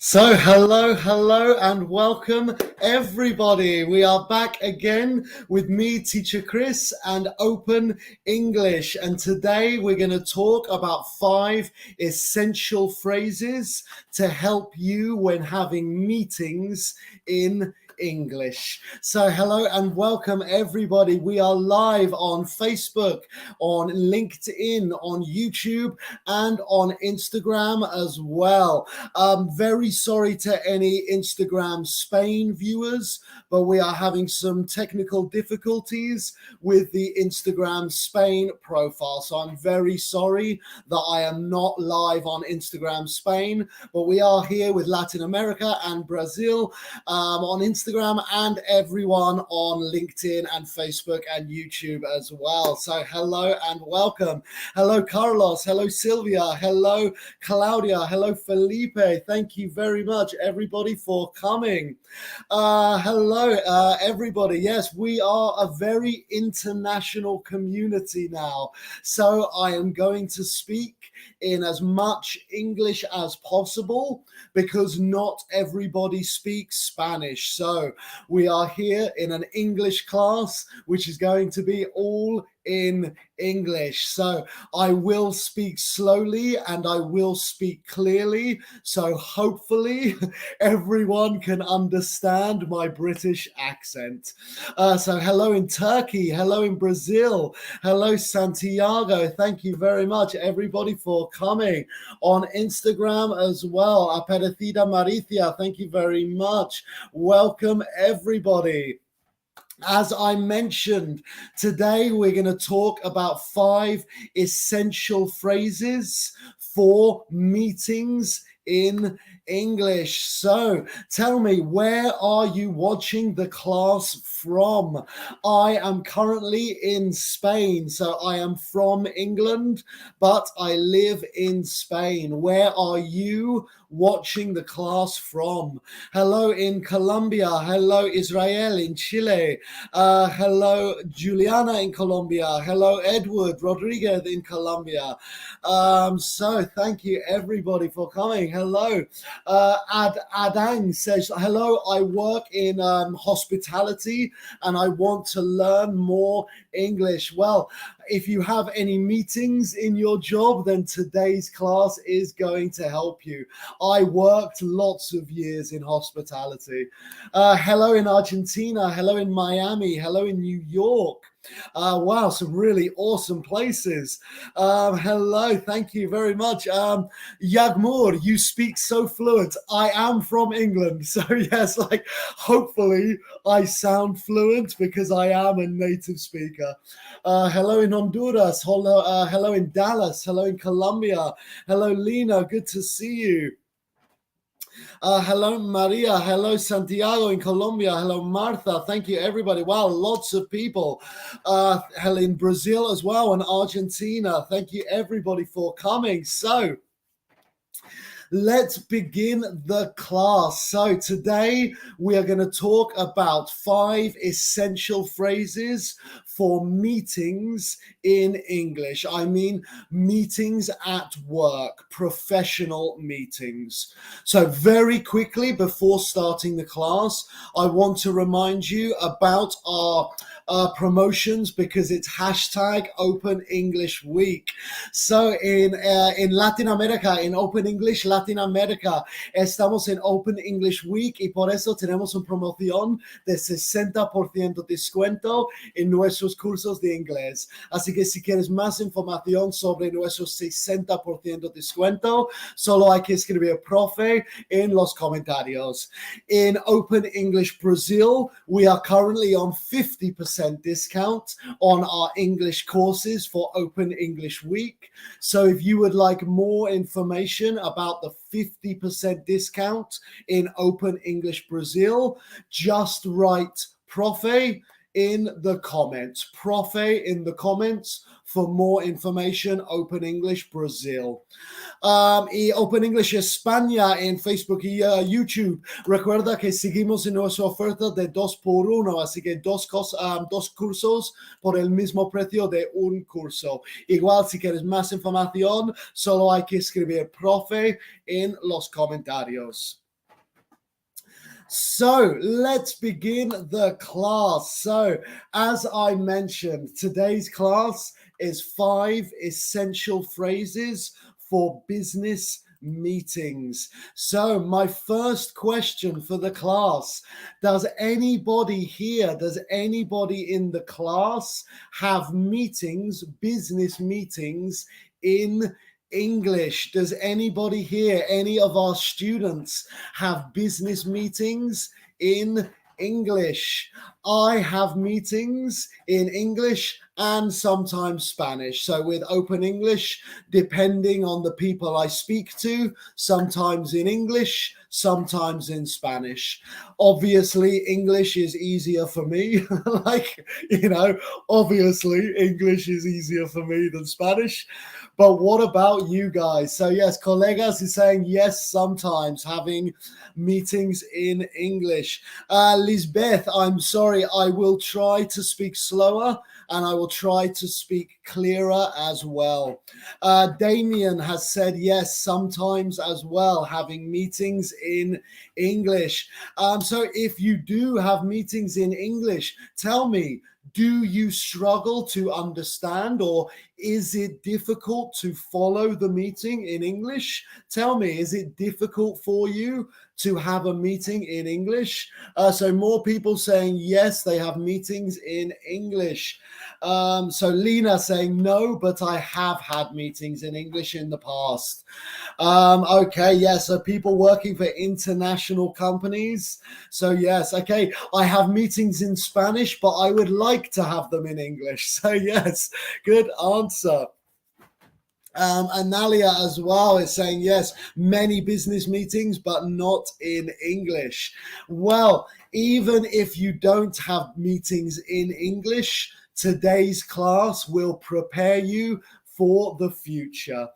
So hello and welcome everybody. We are back again with me, Teacher Chris, and Open English. And today we're going to talk about 5 essential phrases to help you when having meetings in English. So hello and welcome everybody. We are live on Facebook, on LinkedIn, on YouTube, and on Instagram as well. Very sorry to any Instagram Spain viewers, but we are having some technical difficulties with the Instagram Spain profile. So I'm very sorry that I am not live on Instagram Spain, but we are here with Latin America and Brazil on Instagram and everyone on LinkedIn and Facebook and YouTube as well. So hello and welcome. Hello, Carlos. Hello, Sylvia. Hello, Claudia. Hello, Felipe. Thank you very much, everybody, for coming. Hello, everybody. Yes, we are a very international community now. So I am going to speak in as much English as possible because not everybody speaks Spanish. So we are here in an English class, which is going to be all in English. So I will speak slowly and I will speak clearly. So hopefully everyone can understand my British accent. So hello in Turkey, hello in Brazil, hello Santiago. Thank you very much, everybody, for coming. On Instagram as well, Aparecida Maricia, thank you very much. Welcome, everybody. As I mentioned, today we're going to talk about 5 essential phrases for meetings in English. So tell me, where are you watching the class from? I am currently in Spain, so I am from England, but I live in Spain. Where are you watching the class from? Hello in Colombia. Hello Israel in Chile. Hello Juliana in Colombia. Hello Edward Rodriguez in Colombia. So thank you everybody for coming. Hello. Adang says, hello, I work in hospitality and I want to learn more English. Well, if you have any meetings in your job, then today's class is going to help you. I worked lots of years in hospitality. Hello in Argentina. Hello in Miami. Hello in New York. Wow, some really awesome places. Hello, thank you very much. Yagmur, you speak so fluent. I am from England, so yes, like hopefully I sound fluent because I am a native speaker. Hello in Honduras. Hello in Dallas. Hello in Colombia. Hello, Lena. Good to see you. Hello, Maria. Hello, Santiago in Colombia. Hello, Martha. Thank you, everybody. Wow, lots of people. Hello in Brazil as well and Argentina. Thank you, everybody, for coming. So let's begin the class. So today we are going to talk about 5 essential phrases for meetings in English. I mean, meetings at work, professional meetings. So very quickly, before starting the class, I want to remind you about our promotions because it's hashtag Open English Week. So in Latin America, in Open English Latin America, estamos en Open English Week y por eso tenemos una promoción de 60% descuento en nuestros cursos de inglés. Así que si quieres más información sobre nuestros 60% descuento, solo hay que escribir profe en los comentarios. In Open English Brazil, we are currently on 50% discount on our English courses for Open English Week. So if you would like more information about the a 50% discount in Open English Brazil. Just write Profe in the comments. Profe in the comments for more information. Open English Brazil. Y Open English España en Facebook y YouTube. Recuerda que seguimos en nuestra oferta de 2x1, así que dos cursos por el mismo precio de un curso. Igual, si quieres más información, solo hay que escribir profe en los comentarios. So let's begin the class. So as I mentioned, today's class is 5 essential phrases for business meetings. So my first question for the class, does anybody here, does anybody in the class have meetings, business meetings in English? Does anybody here, any of our students, have business meetings in English? I have meetings in English and sometimes Spanish. So with Open English, depending on the people I speak to, sometimes in English, sometimes in Spanish. Obviously, English is easier for me. Obviously, English is easier for me than Spanish. But what about you guys? So yes, colegas is saying yes, sometimes having meetings in English. Lisbeth, I'm sorry, I will try to speak slower and I will try to speak clearer as well. Damien has said yes, sometimes as well, having meetings in English. So if you do have meetings in English, tell me, do you struggle to understand, or is it difficult to follow the meeting in English? Tell me, is it difficult for you to have a meeting in English? So more people saying yes, they have meetings in English. So Lena saying no, but I have had meetings in English in the past. Okay, yes, so people working for international companies. So yes, okay, I have meetings in Spanish, but I would like to have them in English. So yes, good answer. Analia as well is saying yes, many business meetings, but not in English. Well, even if you don't have meetings in English, today's class will prepare you for the future.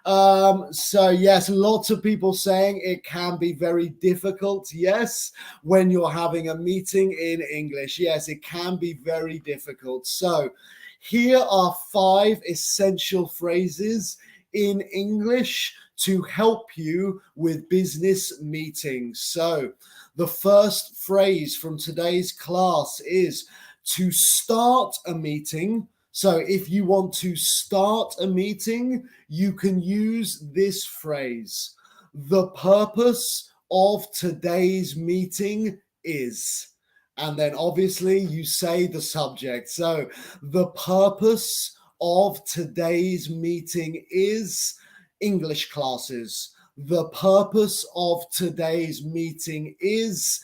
So yes, lots of people saying it can be very difficult. Yes, when you're having a meeting in English. Yes, it can be very difficult. So here are 5 essential phrases in English to help you with business meetings. So the first phrase from today's class is to start a meeting. So if you want to start a meeting, you can use this phrase. The purpose of today's meeting is. And then obviously you say the subject. So the purpose of today's meeting is English classes. The purpose of today's meeting is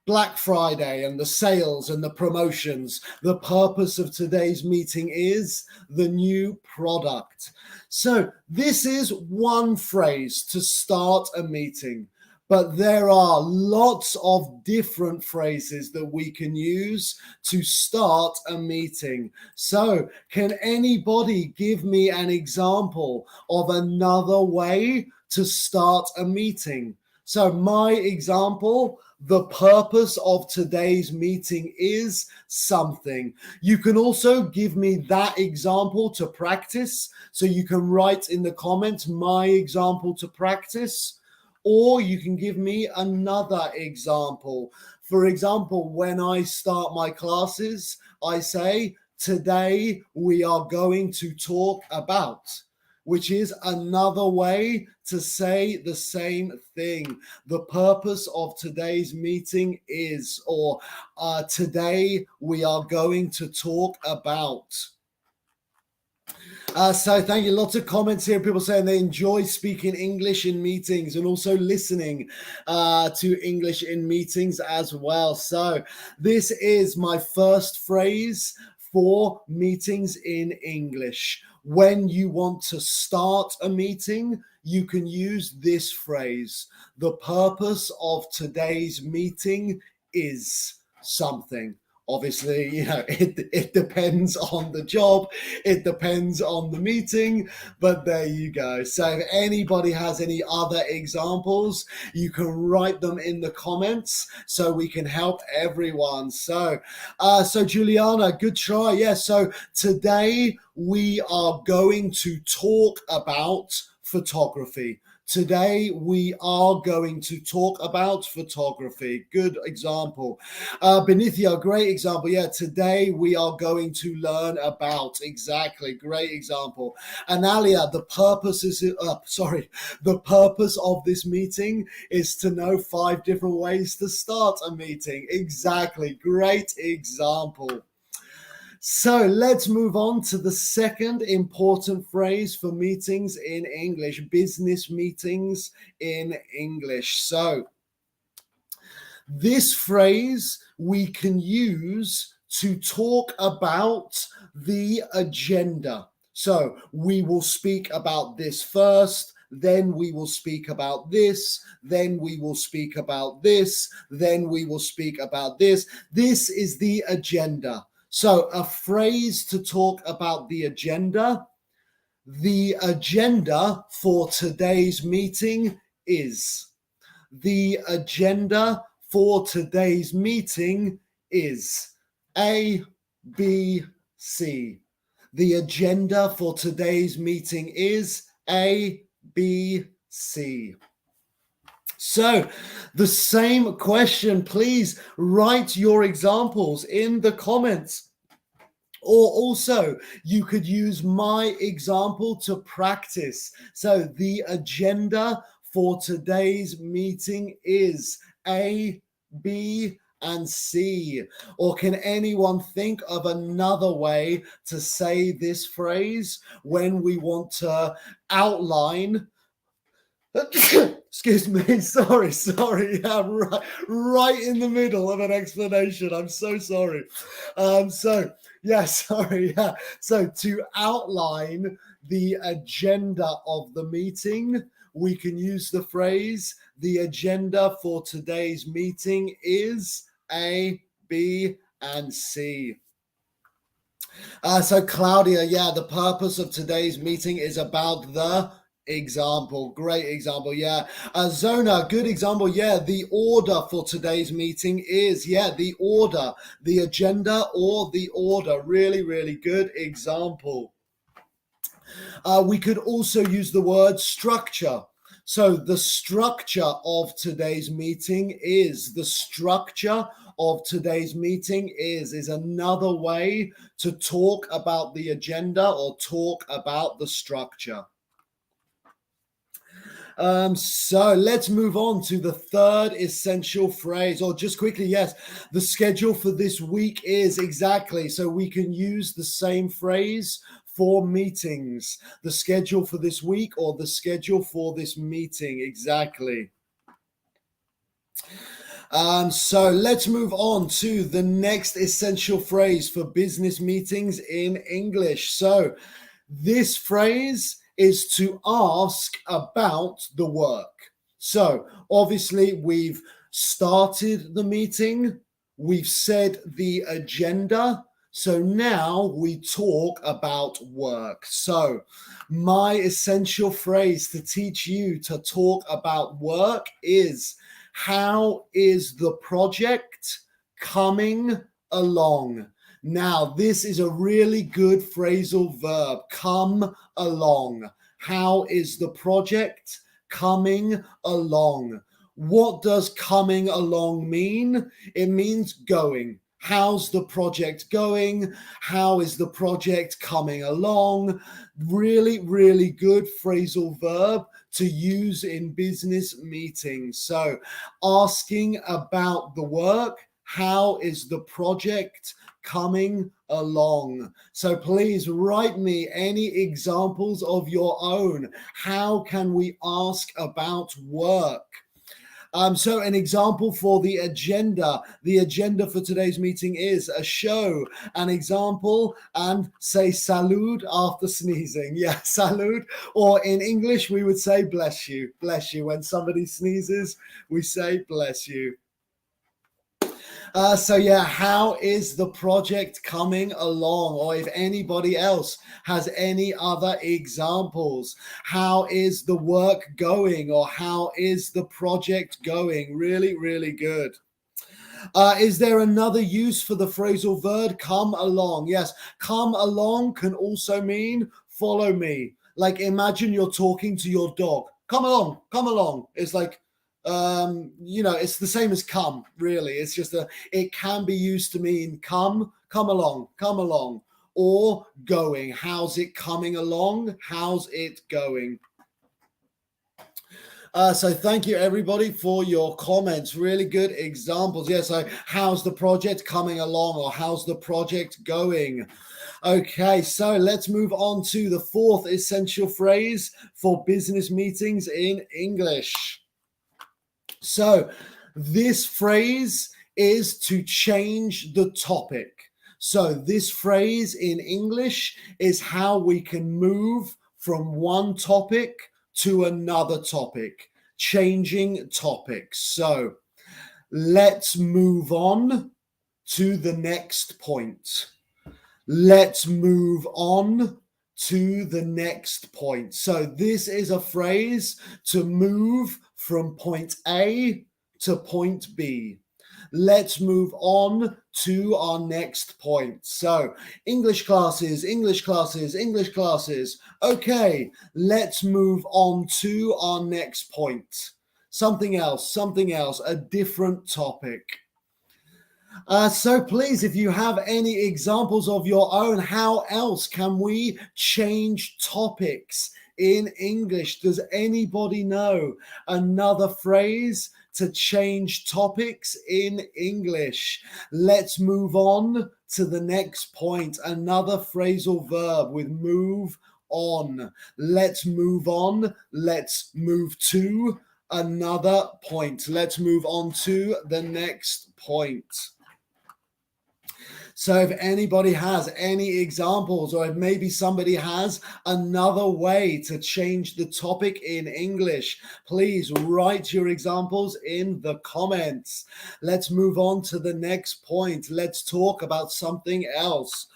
Black Friday and the sales and the promotions. The purpose of today's meeting is the new product. So this is one phrase to start a meeting. But there are lots of different phrases that we can use to start a meeting. So can anybody give me an example of another way to start a meeting? So my example, the purpose of today's meeting is something. You can also give me that example to practice. So you can write in the comments my example to practice. Or you can give me another example. For example, when I start my classes, I say, today we are going to talk about, which is another way to say the same thing. The purpose of today's meeting is, or today we are going to talk about. So thank you. Lots of comments here. People saying they enjoy speaking English in meetings and also listening to English in meetings as well. So this is my first phrase for meetings in English. When you want to start a meeting, you can use this phrase. The purpose of today's meeting is something. Obviously, it depends on the job, it depends on the meeting, but there you go. So if anybody has any other examples, you can write them in the comments so we can help everyone. So Juliana, good try. Yes, so today we are going to talk about photography. Today we are going to talk about photography. Good example. Benithia, great example. Yeah, today we are going to learn about, exactly, great example. Analia, the purpose of this meeting is to know 5 different ways to start a meeting. Exactly, great example. So let's move on to the second important phrase for meetings in English, business meetings in English. So this phrase we can use to talk about the agenda. So we will speak about this first, then we will speak about this, then we will speak about this, then we will speak about this. This is the agenda. So a phrase to talk about the agenda. The agenda for today's meeting is. The agenda for today's meeting is A, B, C. The agenda for today's meeting is A, B, C. So the same question, please write your examples in the comments. Or also, you could use my example to practice. So the agenda for today's meeting is A, B, and C. Or can anyone think of another way to say this phrase when we want to outline? Excuse me, sorry, yeah, right in the middle of an explanation. I'm so sorry. So to outline the agenda of the meeting, we can use the phrase, the agenda for today's meeting is A, B, and C. So Claudia, the purpose of today's meeting is about the example. Great example. Zona, good example. The order for today's meeting is the order, the agenda or the order. Really, really good example. We could also use the word structure. So the structure of today's meeting is. The structure of today's meeting is another way to talk about the agenda or talk about the structure. So let's move on to the third essential phrase, or just quickly, the schedule for this week is exactly. So we can use the same phrase for meetings, the schedule for this week or the schedule for this meeting, exactly. So let's move on to the next essential phrase for business meetings in English. So this phrase is to ask about the work. So obviously we've started the meeting, we've said the agenda, so now we talk about work. So my essential phrase to teach you to talk about work is, how is the project coming along? Now, this is a really good phrasal verb, come along. How is the project coming along? What does coming along mean? It means going. How's the project going? How is the project coming along? Really, really good phrasal verb to use in business meetings. So asking about the work, how is the project coming along? So please write me any examples of your own. How can we ask about work? So an example for the agenda. The agenda for today's meeting is a show, an example, and say salud after sneezing. Yeah, salud. Or in English, we would say bless you. Bless you. When somebody sneezes, we say bless you. So yeah, how is the project coming along? Or if anybody else has any other examples, how is the work going? Or how is the project going? Really, really good. Is there another use for the phrasal verb come along? Yes, come along can also mean follow me. Like imagine you're talking to your dog. Come along, come along. It's like, it's the same as come, really. It's just it can be used to mean come along, or going. How's it coming along? How's it going? So thank you everybody for your comments. Really good examples. Yeah, so how's the project coming along, or how's the project going? Okay, so let's move on to the fourth essential phrase for business meetings in English. So this phrase is to change the topic. So this phrase in English is how we can move from one topic to another topic, changing topics. So let's move on to the next point. Let's move on to the next point. So this is a phrase to move from point A to point B. Let's move on to our next point. So English classes, English classes, English classes. Okay, let's move on to our next point. Something else, a different topic. So please, if you have any examples of your own, how else can we change topics in English? Does anybody know another phrase to change topics in English? Let's move on to the next point. Another phrasal verb with move on. Let's move on. Let's move to another point. Let's move on to the next point. So if anybody has any examples, or if maybe somebody has another way to change the topic in English, please write your examples in the comments. Let's move on to the next point. Let's talk about something else.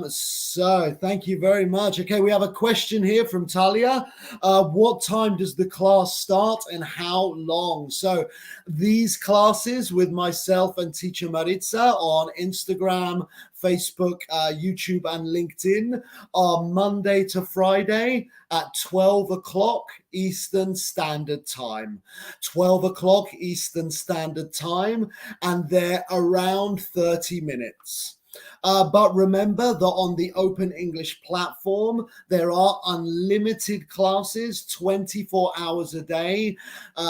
So thank you very much. Okay, we have a question here from Talia. What time does the class start and how long? So these classes with myself and teacher Maritza on Instagram, Facebook, YouTube and LinkedIn are Monday to Friday at 12 o'clock Eastern Standard Time. 12 o'clock Eastern Standard Time, and they're around 30 minutes. But remember that on the Open English platform, there are unlimited classes, 24 hours a day,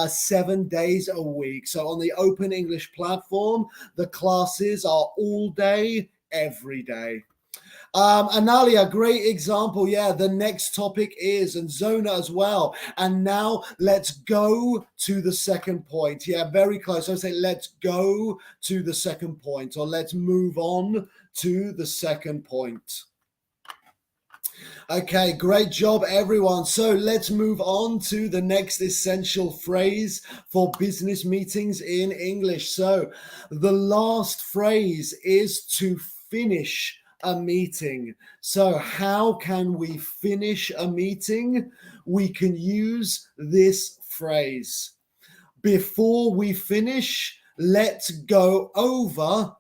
7 days a week. So on the Open English platform, the classes are all day, every day. Analia, great example. Yeah, the next topic is, and Zona as well. And now let's go to the second point. Yeah, very close. I say let's go to the second point, or let's move on to the second point. Okay, great job, everyone. So let's move on to the next essential phrase for business meetings in English. So the last phrase is to finish a meeting. So how can we finish a meeting? We can use this phrase. Before we finish, let's go over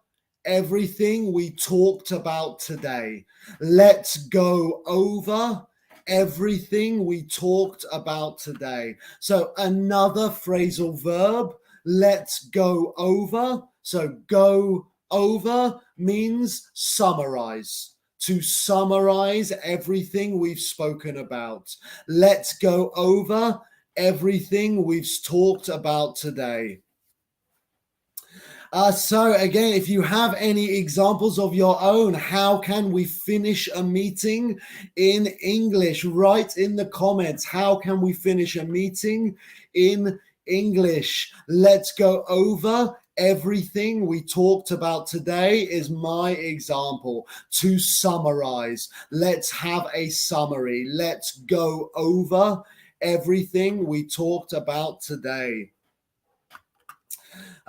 everything we talked about today. Let's go over everything we talked about today. So another phrasal verb, let's go over. So go over means summarize. To summarize everything we've spoken about. Let's go over everything we've talked about today. So again, if you have any examples of your own, how can we finish a meeting in English? Write in the comments, how can we finish a meeting in English. Let's go over everything we talked about today is my example. To summarize, let's have a summary. Let's go over everything we talked about today.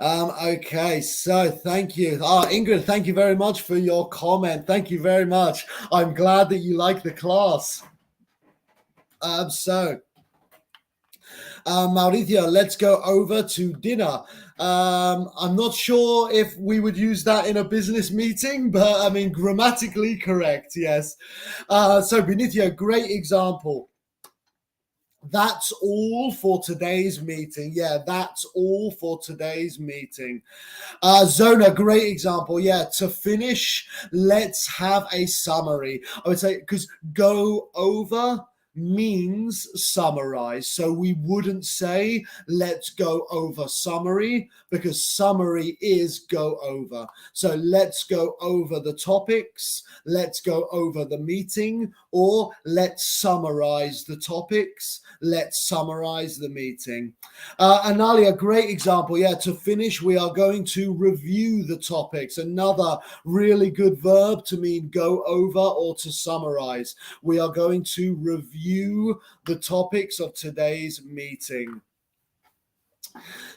Okay, so thank you. Ingrid, thank you very much for your comment. Thank you very much. I'm glad that you like the class. Mauricio, let's go over to dinner. I'm not sure if we would use that in a business meeting, but I mean, grammatically correct, yes. So Benicio, great example. That's all for today's meeting. Yeah, that's all for today's meeting. Zona, great example. Yeah, to finish, let's have a summary. I would say, because go over means summarize. So we wouldn't say let's go over summary, because summary is go over. So let's go over the topics, let's go over the meeting, or let's summarize the topics, let's summarize the meeting. Analia, great example. Yeah, to finish, we are going to review the topics. Another really good verb to mean go over or to summarize. We are going to review the topics of today's meeting.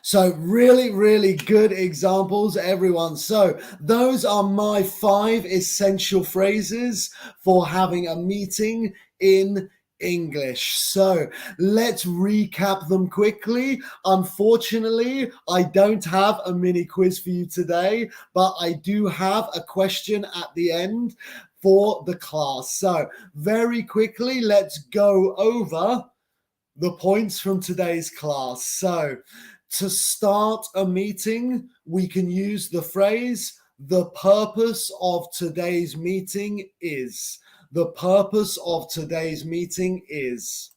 So really, really good examples, everyone. So those are my 5 essential phrases for having a meeting in English. So let's recap them quickly. Unfortunately, I don't have a mini quiz for you today, but I do have a question at the end for the class. So very quickly, let's go over the points from today's class. So to start a meeting, we can use the phrase, the purpose of today's meeting is. The purpose of today's meeting is.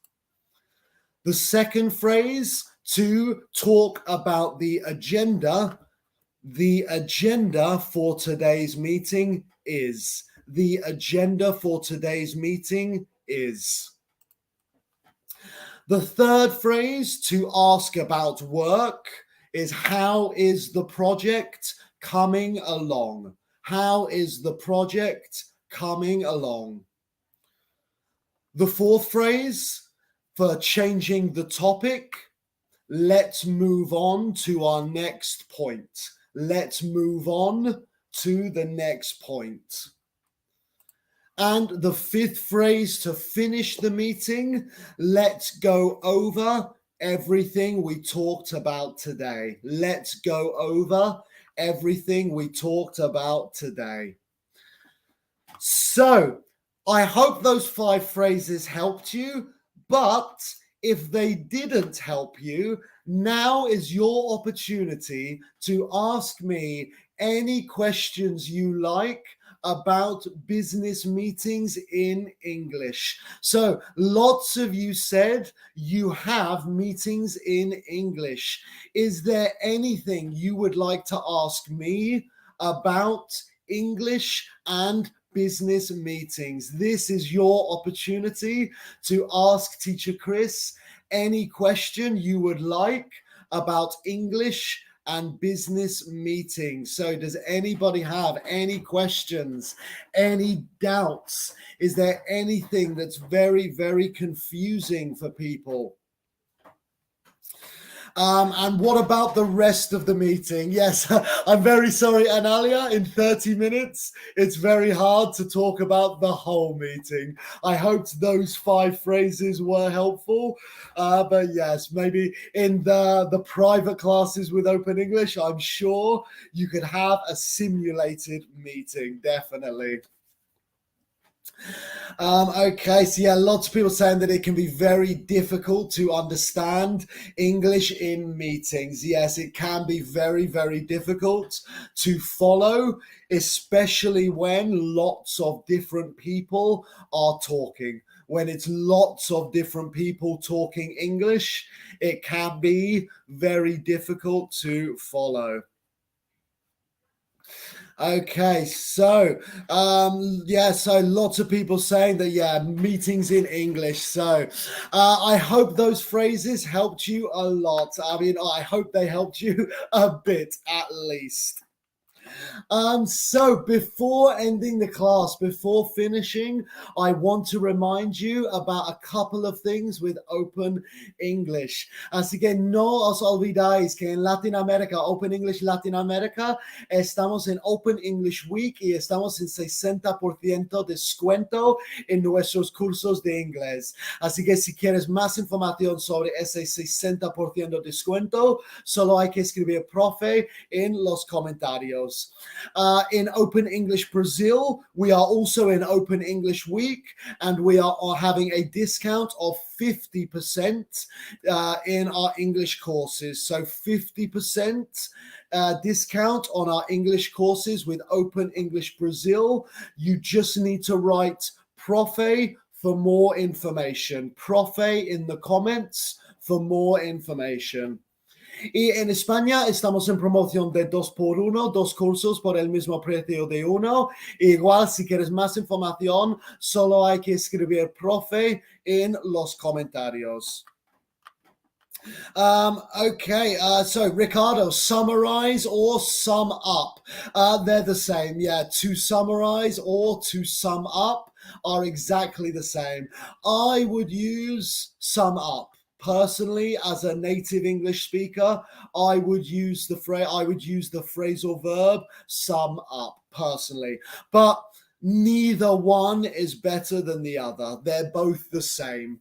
The second phrase, to talk about the agenda for today's meeting is. The agenda for today's meeting is. The third phrase, to ask about work, is how is the project coming along? How is the project coming along? The fourth phrase, for changing the topic, let's move on to our next point. Let's move on to the next point. And the fifth phrase, to finish the meeting, let's go over everything we talked about today. Let's go over everything we talked about today. So I hope those 5 phrases helped you, but if they didn't help you, now is your opportunity to ask me any questions you like about business meetings in English. So lots of you said you have meetings in English. Is there anything you would like to ask me about English and business meetings? This is your opportunity to ask Teacher Chris any question you would like about English and business meetings. So does anybody have any questions, any doubts? Is there anything that's very, very confusing for people? And what about the rest of the meeting? Yes, I'm very sorry, Analia. In 30 minutes, it's very hard to talk about the whole meeting. I hoped those 5 phrases were helpful. But yes, maybe in the private classes with Open English, I'm sure you could have a simulated meeting, definitely. Okay, so yeah, lots of people saying that it can be very difficult to understand English in meetings. Yes, it can be very, very difficult to follow, especially when lots of different people are talking. When it's lots of different people talking English, it can be very difficult to follow. Okay, so so lots of people saying that meetings in English. So I hope those phrases helped you a lot. I mean, I hope they helped you a bit at least. So before ending the class, before finishing, I want to remind you about a couple of things with Open English. Así que no os olvidáis que en Latinoamérica, Open English Latinoamérica, estamos en Open English Week y estamos en 60% descuento en nuestros cursos de inglés. Así que si quieres más información sobre ese 60% descuento, solo hay que escribir profe en los comentarios. In Open English Brazil, we are also in Open English Week, and we are having a discount of 50% in our English courses. So 50% discount on our English courses with Open English Brazil. You just need to write profe for more information. Profe in the comments for more information. Y en España estamos en promoción de 2x1, 2 cursos por el mismo precio de uno. Igual, si quieres más información, solo hay que escribir profe en los comentarios. So Ricardo, summarize or sum up. They're the same. Yeah, to summarize or to sum up are exactly the same. I would use sum up. Personally, as a native English speaker, I would use the phrasal verb sum up personally, but neither one is better than the other. They're both the same.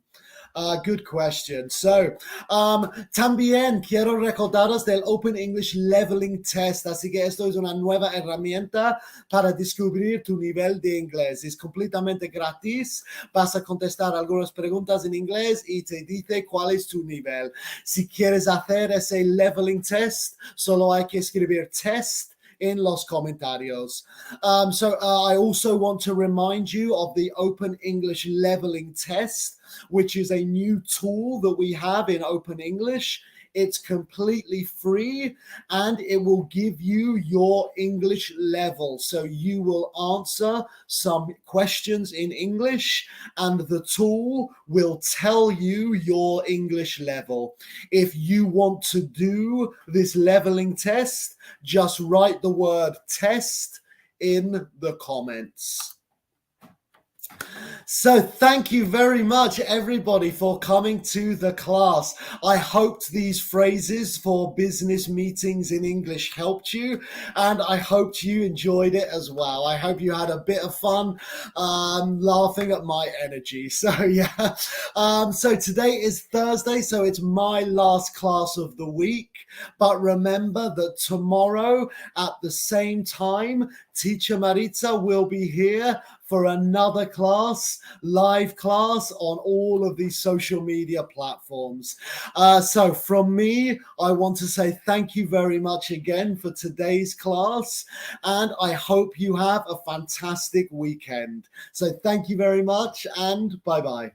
Good question. So, también quiero recordaros del Open English Leveling Test. Así que esto es una nueva herramienta para descubrir tu nivel de inglés. Es completamente gratis. Vas a contestar algunas preguntas en inglés y te dice cuál es tu nivel. Si quieres hacer ese Leveling Test, solo hay que escribir test in los comentarios. I also want to remind you of the Open English Leveling Test, which is a new tool that we have in Open English. It's completely free and it will give you your English level. So you will answer some questions in English and the tool will tell you your English level. If you want to do this leveling test, just write the word test in the comments. So thank you very much, everybody, for coming to the class. I hoped these phrases for business meetings in English helped you, and I hoped you enjoyed it as well. I hope you had a bit of fun laughing at my energy. So yeah, so today is Thursday, so it's my last class of the week. But remember that tomorrow at the same time, Teacher Maritza will be here for another class, live class on all of these social media platforms. So from me, I want to say thank you very much again for today's class, and I hope you have a fantastic weekend. So thank you very much, and bye-bye.